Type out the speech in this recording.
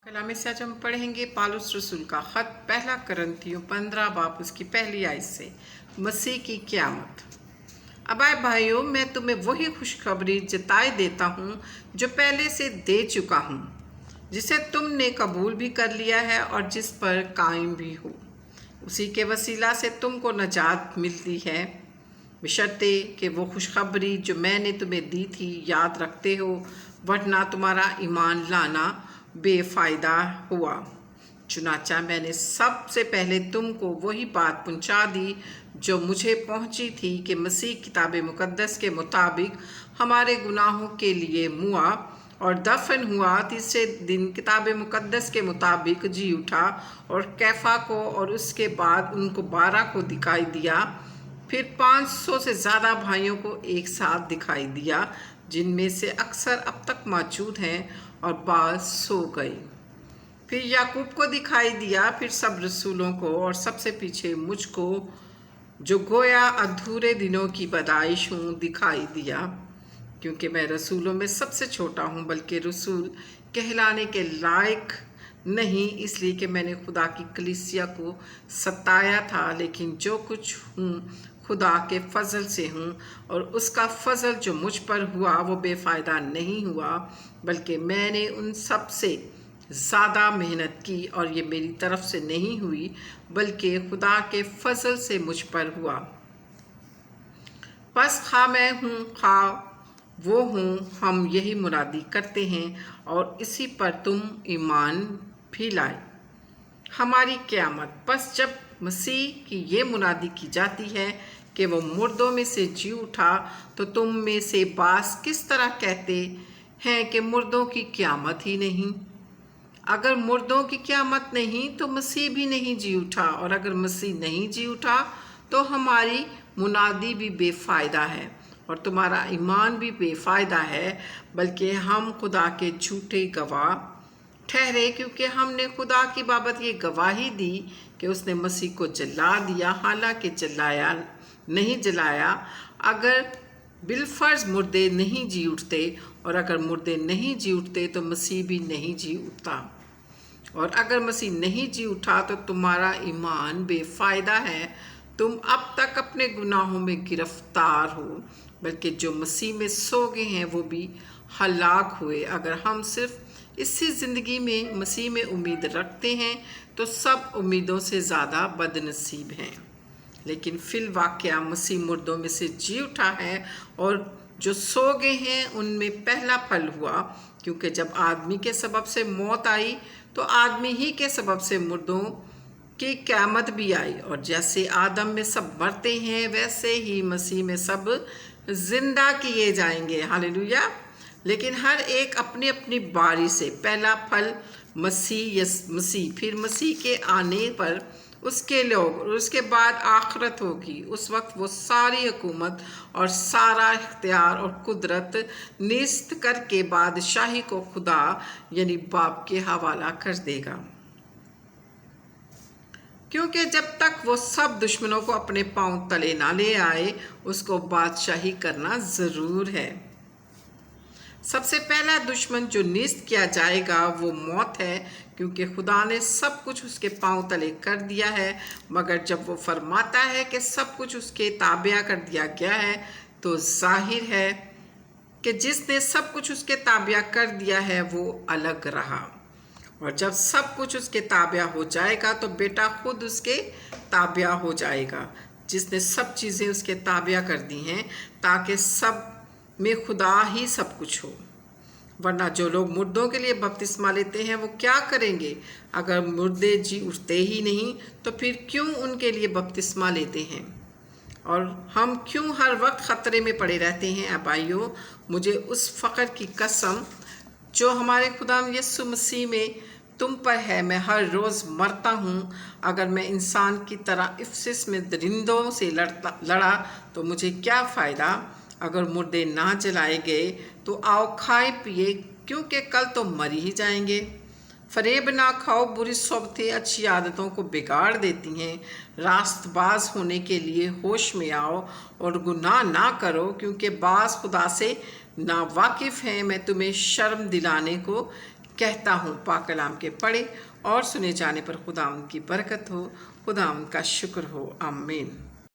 कलाम से आज हम पढ़ेंगे पालूस रसूल का ख़त पहला करंथियों 15 बाब उसकी पहली आयत से मसीह की क़यामत। अब आए भाइयों, मैं तुम्हें वही खुशखबरी जताए देता हूँ जो पहले से दे चुका हूँ, जिसे तुमने कबूल भी कर लिया है और जिस पर कायम भी हो। उसी के वसीला से तुमको नजात मिलती है, बशर्ते कि वो खुशखबरी जो मैंने तुम्हें दी थी याद रखते हो, वरना तुम्हारा ईमान लाना बेफ़ायदा हुआ। चुनाचा मैंने सबसे पहले तुमको वही बात पहुंचा दी जो मुझे पहुंची थी कि मसीह किताब मुक़द्दस के मुताबिक हमारे गुनाहों के लिए मुआ और दफन हुआ, तीसरे दिन किताब मुक़द्दस के मुताबिक जी उठा और कैफा को और उसके बाद उनको 12 को दिखाई दिया, फिर 500 से ज़्यादा भाइयों को एक साथ दिखाई दिया, जिनमें से अक्सर अब तक मौजूद हैं और बाज़ सो गए। फिर याकूब को दिखाई दिया, फिर सब रसूलों को और सबसे पीछे मुझको, जो गोया अधूरे दिनों की पैदाइश हूँ, दिखाई दिया। क्योंकि मैं रसूलों में सबसे छोटा हूँ, बल्कि रसूल कहलाने के लायक नहीं, इसलिए कि मैंने खुदा की कलीसिया को सताया था। लेकिन जो कुछ हूँ खुदा के फजल से हूँ, और उसका फजल जो मुझ पर हुआ वो बेफ़ायदा नहीं हुआ, बल्कि मैंने उन सब से ज़्यादा मेहनत की, और ये मेरी तरफ से नहीं हुई बल्कि खुदा के फजल से मुझ पर हुआ। बस खा मैं हूँ खा वो हूँ, हम यही मुरादी करते हैं और इसी पर तुम ईमान भी लाए। हमारी क़यामत, बस जब मसीह की ये मुनादी की जाती है कि वो मुर्दों में से जी उठा, तो तुम में से बास किस तरह कहते हैं कि मुर्दों की क़यामत ही नहीं। अगर मुर्दों की क़यामत नहीं तो मसीह भी नहीं जी उठा, और अगर मसीह नहीं जी उठा तो हमारी मुनादी भी बेफ़ायदा है और तुम्हारा ईमान भी बेफ़ायदा है, बल्कि हम खुदा के झूठे गवाह ठहरे, क्योंकि हमने खुदा की बाबत ये गवाही दी कि उसने मसीह को जला दिया, हालांकि जलाया। अगर बिलफर्ज मुर्दे नहीं जी उठते, और अगर मुर्दे नहीं जी उठते तो मसीह भी नहीं जी उठता, और अगर मसीह नहीं जी उठा तो तुम्हारा ईमान बेफ़ायदा है, तुम अब तक अपने गुनाहों में गिरफ्तार हो, बल्कि जो मसीह में सो गए हैं वो भी हलाक हुए। अगर हम सिर्फ इसी ज़िंदगी में मसीह में उम्मीद रखते हैं तो सब उम्मीदों से ज़्यादा बदनसीब हैं। लेकिन फिल वाक़या मसीह मुर्दों में से जी उठा है, और जो सो गए हैं उनमें पहला फल हुआ, क्योंकि जब आदमी के सबब से मौत आई तो आदमी ही के सबब से मुर्दों की क़यामत भी आई। और जैसे आदम में सब मरते हैं, वैसे ही मसीह में सब जिंदा किए जाएंगे। हालेलुया। लेकिन हर एक अपनी अपनी बारी से, पहला फल मसीह, फिर मसीह के आने पर उसके लोग, और उसके बाद आखिरत होगी। उस वक्त वो सारी हुकूमत और सारा इख्तियार और कुदरत निस्त करके बादशाही को खुदा यानी बाप के हवाला कर देगा, क्योंकि जब तक वो सब दुश्मनों को अपने पांव तले ना ले आए, उसको बादशाही करना ज़रूर है। सबसे पहला दुश्मन जो निस्त किया जाएगा वो मौत है, क्योंकि खुदा ने सब कुछ उसके पांव तले कर दिया है। मगर जब वो फरमाता है कि सब कुछ उसके ताबिया कर दिया गया है, तो जाहिर है कि जिसने सब कुछ उसके ताबिया कर दिया है वो अलग रहा, और जब सब कुछ उसके ताबिया हो जाएगा तो बेटा खुद उसके ताबिया हो जाएगा, जिसने सब चीज़ें उसके ताबिया कर दी हैं, ताकि सब में खुदा ही सब कुछ हो। वरना जो लोग मुर्दों के लिए बपतिस्मा लेते हैं वो क्या करेंगे? अगर मुर्दे जी उठते ही नहीं तो फिर क्यों उनके लिए बपतिस्मा लेते हैं? और हम क्यों हर वक्त ख़तरे में पड़े रहते हैं? भाइयों, मुझे उस फ़ख्र की कसम जो हमारे खुदा यीशु मसीह में तुम पर है, मैं हर रोज़ मरता हूँ। अगर मैं इंसान की तरह इफ्सिस में दरिंदों से लड़ा तो मुझे क्या फ़ायदा? अगर मुर्दे ना जलाए गए तो आओ खाए पिए, क्योंकि कल तो मर ही जाएंगे। फरेब ना खाओ, बुरी सोबतें अच्छी आदतों को बिगाड़ देती हैं। रास्तबाज होने के लिए होश में आओ और गुनाह ना करो, क्योंकि बाज खुदा से नावाकिफ़ हैं। मैं तुम्हें शर्म दिलाने को कहता हूँ पाक कलाम के पढ़े और सुने जाने पर खुदावंद की बरकत हो, खुदावंद का शुक्र हो। आमीन।